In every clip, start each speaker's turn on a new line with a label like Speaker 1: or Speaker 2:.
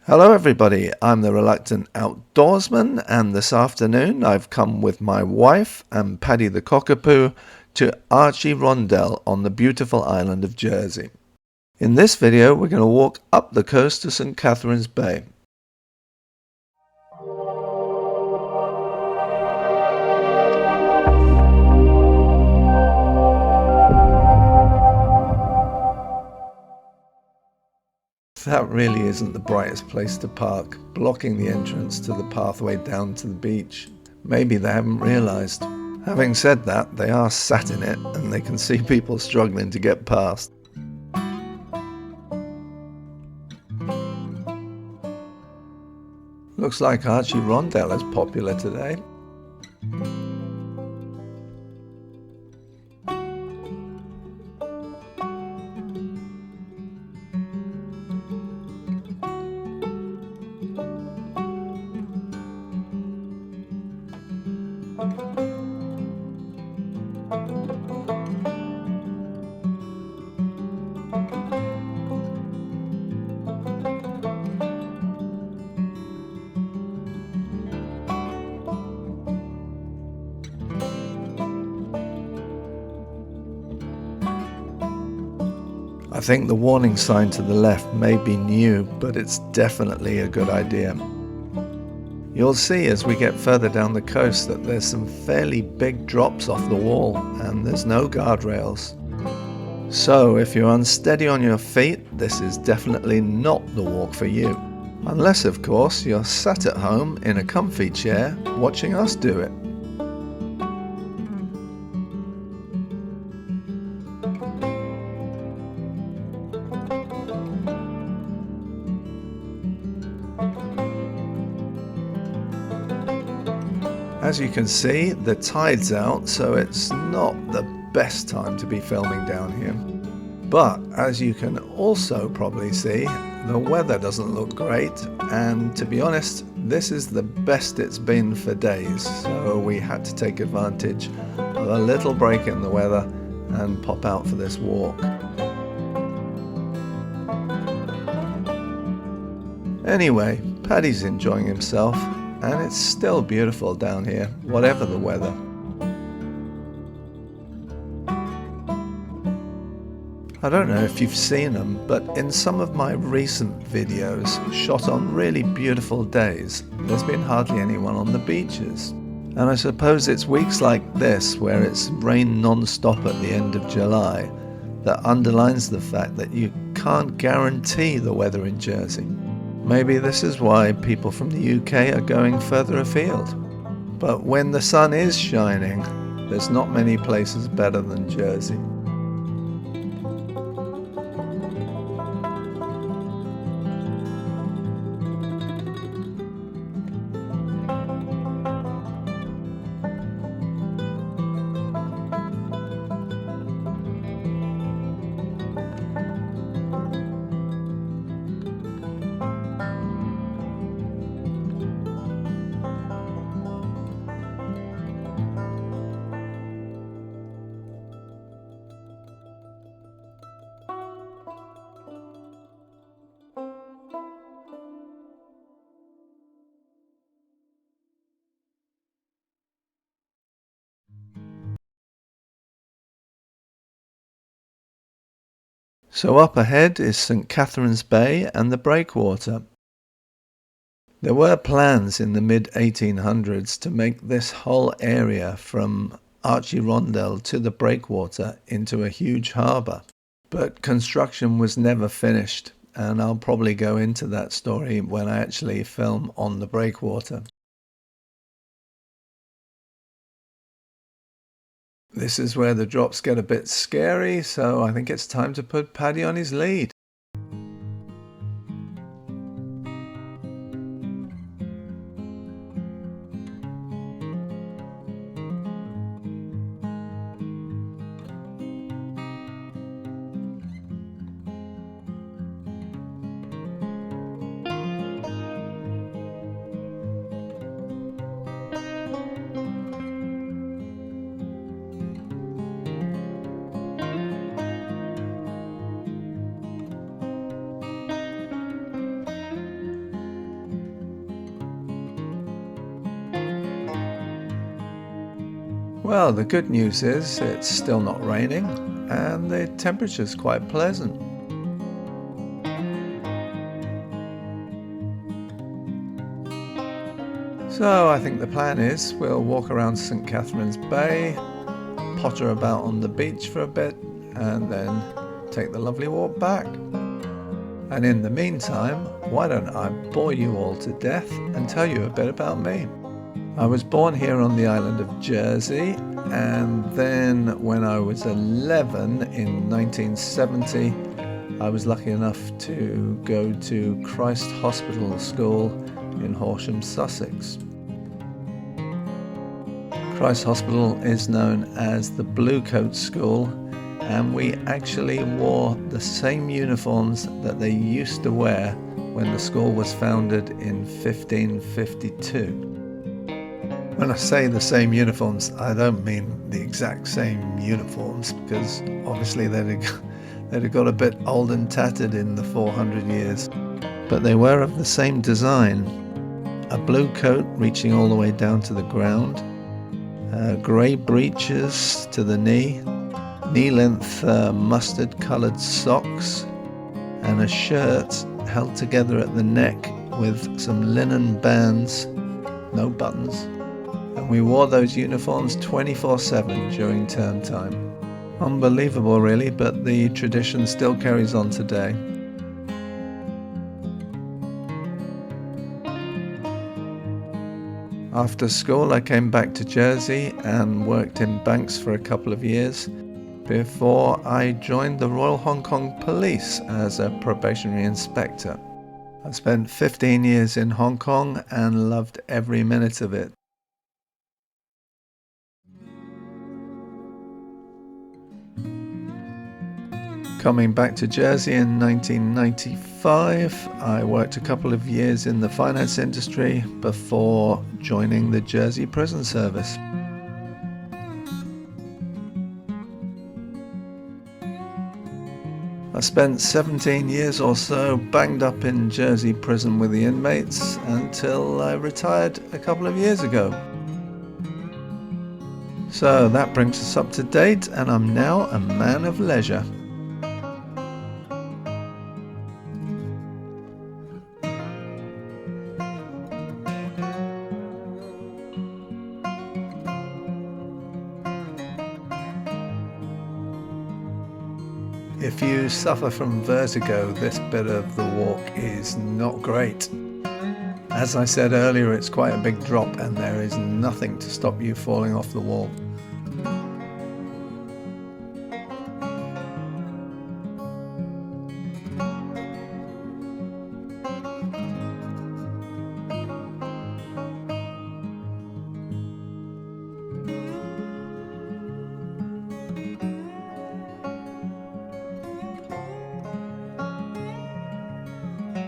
Speaker 1: Hello everybody, I'm the Reluctant Outdoorsman, and this afternoon I've come with my wife and Paddy the cockapoo to Archirondel on the beautiful island of Jersey. In this video we're going to walk up the coast to St. Catherine's Bay. That really isn't the brightest place to park, blocking the entrance to the pathway down to the beach. Maybe they haven't realised. Having said that, they are sat in it and they can see people struggling to get past. Looks like Archirondel is popular today. I think the warning sign to the left may be new, but it's definitely a good idea. You'll see as we get further down the coast that there's some fairly big drops off the wall and there's no guardrails. So if you're unsteady on your feet, this is definitely not the walk for you. Unless, of course, you're sat at home in a comfy chair watching us do it. As you can see, the tide's out, so it's not the best time to be filming down here. But as you can also probably see, the weather doesn't look great, and to be honest, this is the best it's been for days, so we had to take advantage of a little break in the weather and pop out for this walk. Anyway, Paddy's enjoying himself, and it's still beautiful down here, whatever the weather. I don't know if you've seen them, but in some of my recent videos shot on really beautiful days, there's been hardly anyone on the beaches. And I suppose it's weeks like this, where it's rained non-stop at the end of July, that underlines the fact that you can't guarantee the weather in Jersey. Maybe this is why people from the UK are going further afield. But when the sun is shining, there's not many places better than Jersey. So up ahead is St. Catherine's Bay and the breakwater. There were plans in the mid-1800s to make this whole area from Archirondel to the breakwater into a huge harbour, but construction was never finished, and I'll probably go into that story when I actually film on the breakwater. This is where the drops get a bit scary, so I think it's time to put Paddy on his lead. Well, the good news is it's still not raining and the temperature's quite pleasant. So I think the plan is we'll walk around St. Catherine's Bay, potter about on the beach for a bit, and then take the lovely walk back. And in the meantime, why don't I bore you all to death and tell you a bit about me. I was born here on the island of Jersey, and then when I was 11 in 1970, I was lucky enough to go to Christ Hospital School in Horsham, Sussex. Christ Hospital is known as the Blue Coat School, and we actually wore the same uniforms that they used to wear when the school was founded in 1552. When I say the same uniforms, I don't mean the exact same uniforms, because obviously they'd have got a bit old and tattered in the 400 years. But they were of the same design. A blue coat reaching all the way down to the ground, grey breeches to the knee-length mustard-coloured socks, and a shirt held together at the neck with some linen bands, no buttons. And we wore those uniforms 24/7 during term time. Unbelievable really, but the tradition still carries on today. After school I came back to Jersey and worked in banks for a couple of years before I joined the Royal Hong Kong Police as a probationary inspector. I spent 15 years in Hong Kong and loved every minute of it. Coming back to Jersey in 1995, I worked a couple of years in the finance industry before joining the Jersey Prison Service. I spent 17 years or so banged up in Jersey prison with the inmates until I retired a couple of years ago. So that brings us up to date, and I'm now a man of leisure. If you suffer from vertigo, this bit of the walk is not great. As I said earlier, it's quite a big drop and there is nothing to stop you falling off the wall.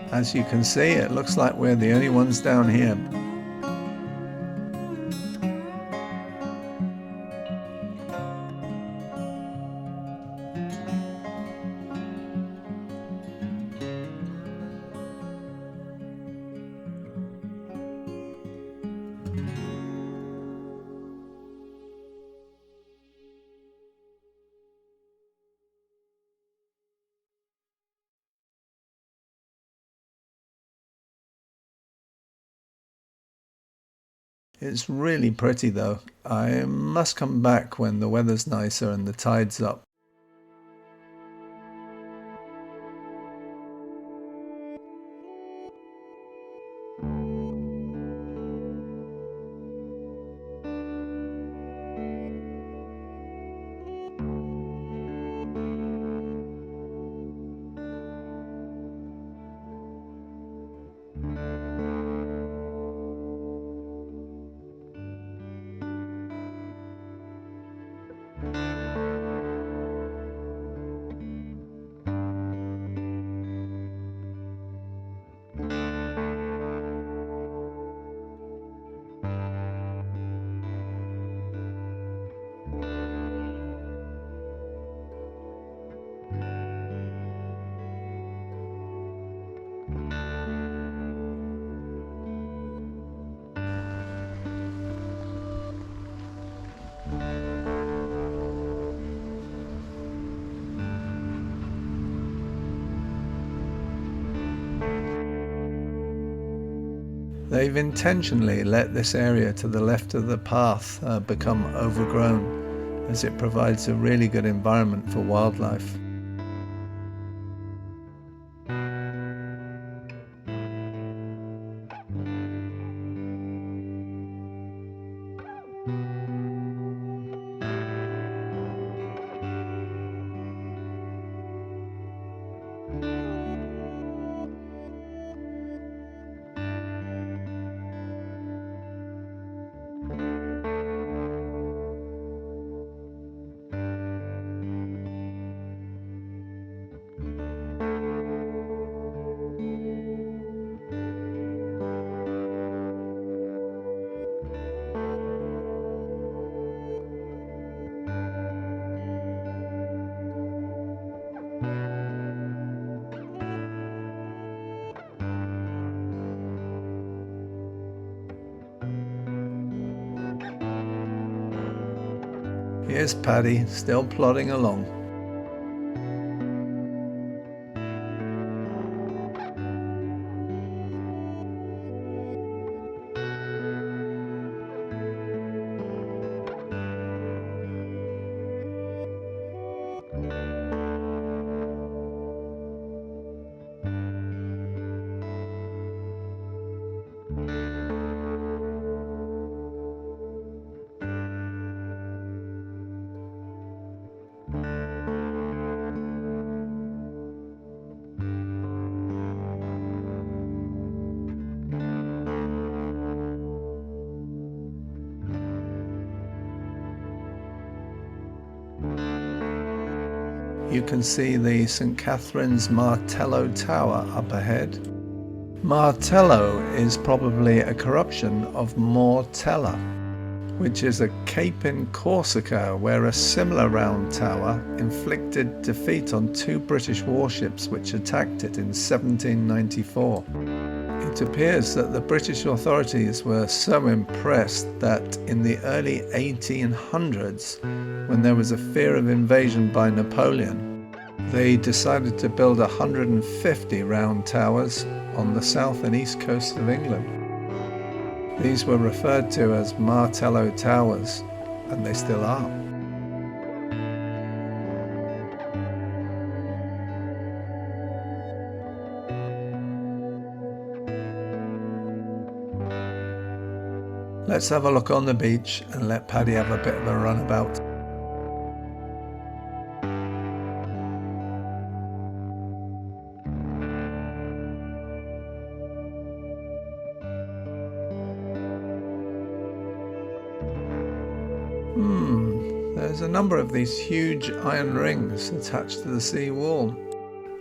Speaker 1: As you can see, it looks like we're the only ones down here. It's really pretty though. I must come back when the weather's nicer and the tide's up. They've intentionally let this area to the left of the path become overgrown, as it provides a really good environment for wildlife. Here's Paddy, still plodding along. You can see the St. Catherine's Martello Tower up ahead. Martello is probably a corruption of Mortella, which is a cape in Corsica where a similar round tower inflicted defeat on 2 British warships which attacked it in 1794. It appears that the British authorities were so impressed that in the early 1800s, when there was a fear of invasion by Napoleon, they decided to build 150 round towers on the south and east coast of England. These were referred to as Martello Towers, and they still are. Let's have a look on the beach and let Paddy have a bit of a runabout. There's a number of these huge iron rings attached to the sea wall.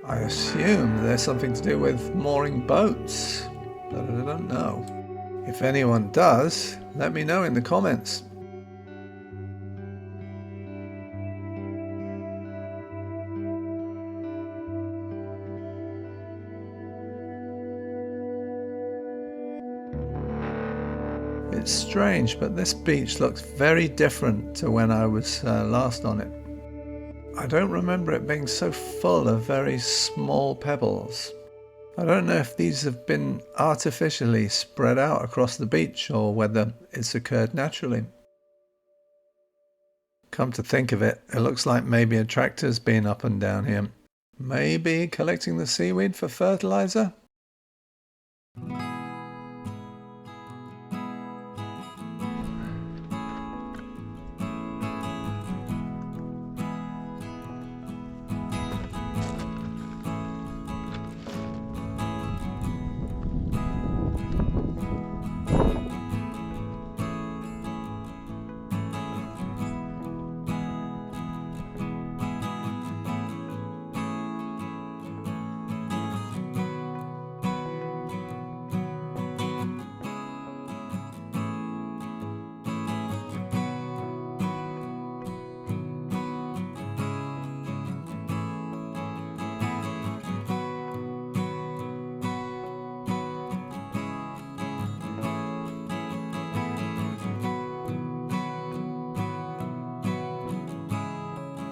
Speaker 1: I assume there's something to do with mooring boats, but I don't know. If anyone does, let me know in the comments. It's strange, but this beach looks very different to when I was last on it. I don't remember it being so full of very small pebbles. I don't know if these have been artificially spread out across the beach or whether it's occurred naturally. Come to think of it, it looks like maybe a tractor's been up and down here. Maybe collecting the seaweed for fertilizer?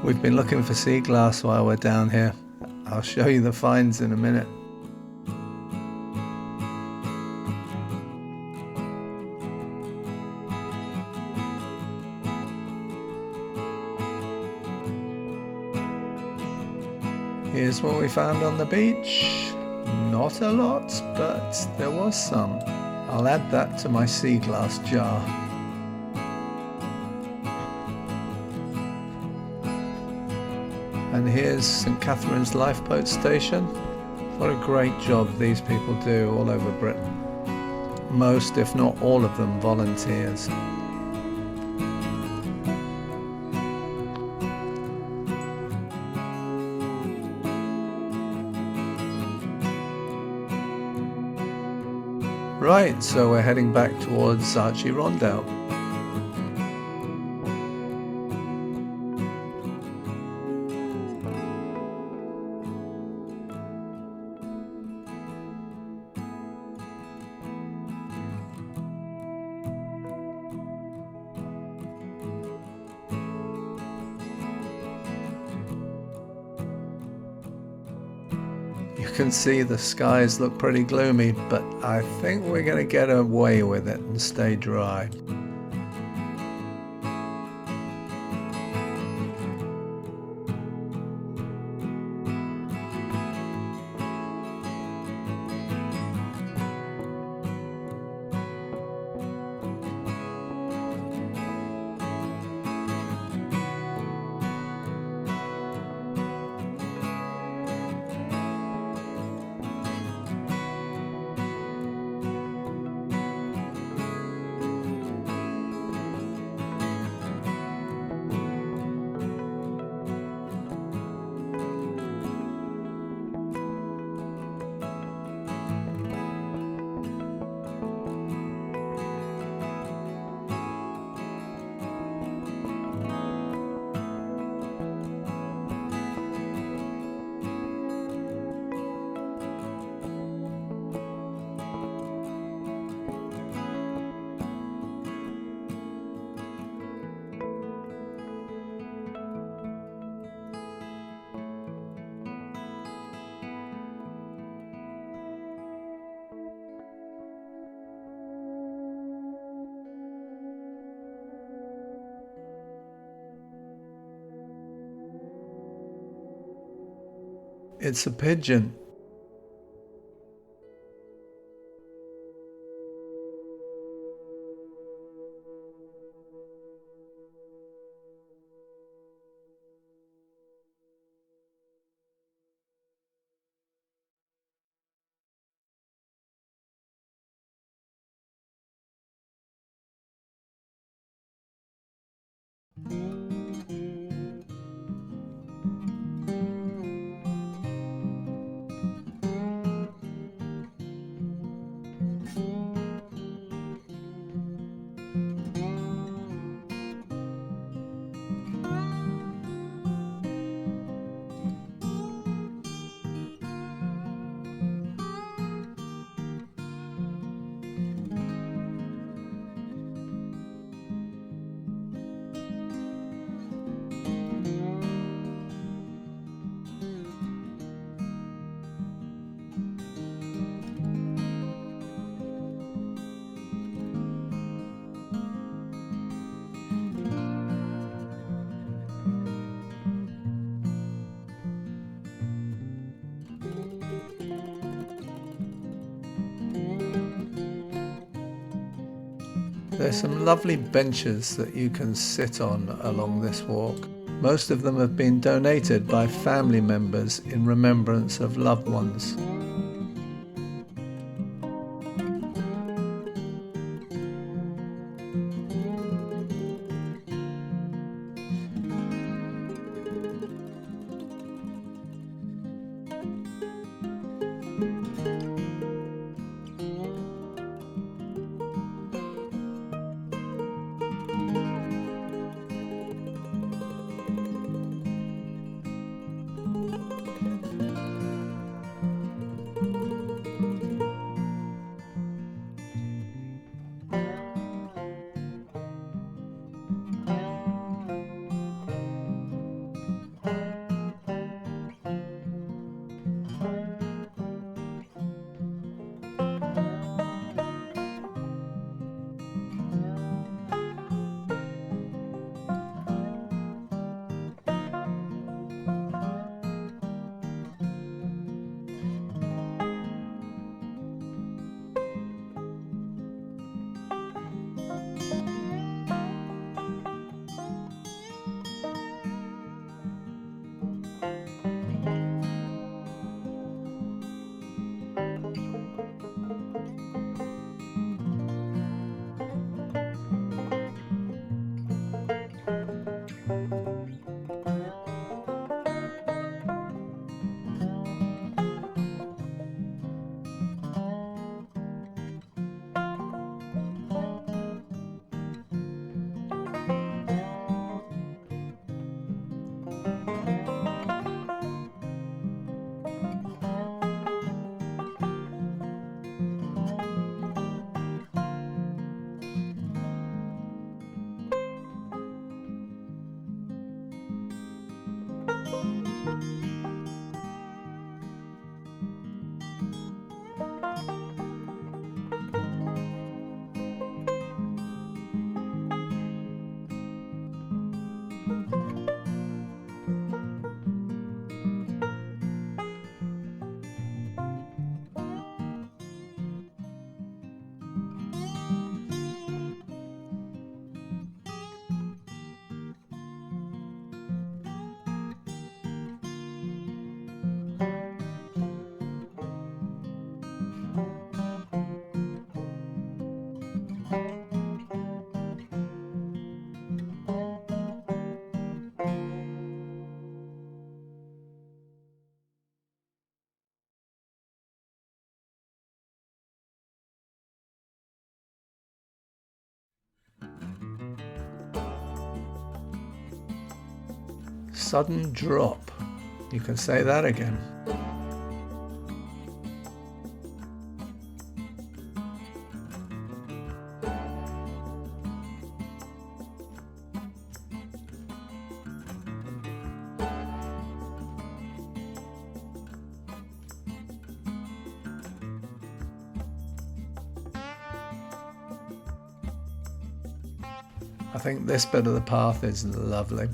Speaker 1: We've been looking for sea glass while we're down here. I'll show you the finds in a minute. Here's what we found on the beach. Not a lot, but there was some. I'll add that to my sea glass jar. And here's St Catherine's Lifeboat Station. What a great job these people do all over Britain. Most, if not all of them, volunteers. Right, so we're heading back towards Archirondel. You can see the skies look pretty gloomy, but I think we're going to get away with it and stay dry. It's a pigeon. There's some lovely benches that you can sit on along this walk. Most of them have been donated by family members in remembrance of loved ones. Sudden drop. You can say that again. I think this bit of the path is lovely.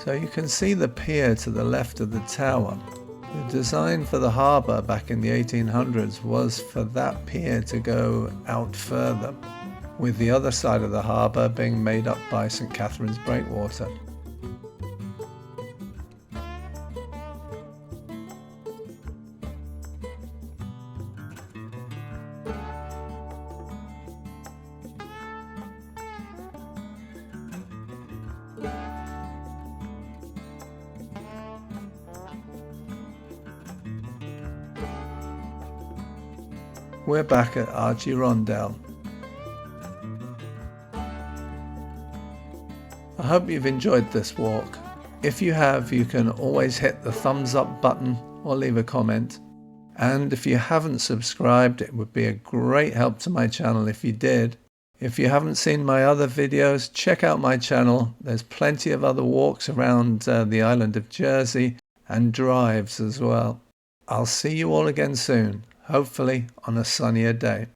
Speaker 1: So you can see the pier to the left of the tower. The design for the harbour back in the 1800s was for that pier to go out further, with the other side of the harbour being made up by St Catherine's Breakwater. We're back at Archirondel. I hope you've enjoyed this walk. If you have, you can always hit the thumbs up button or leave a comment. And if you haven't subscribed, it would be a great help to my channel if you did. If you haven't seen my other videos, check out my channel. There's plenty of other walks around the island of Jersey and drives as well. I'll see you all again soon. Hopefully on a sunnier day.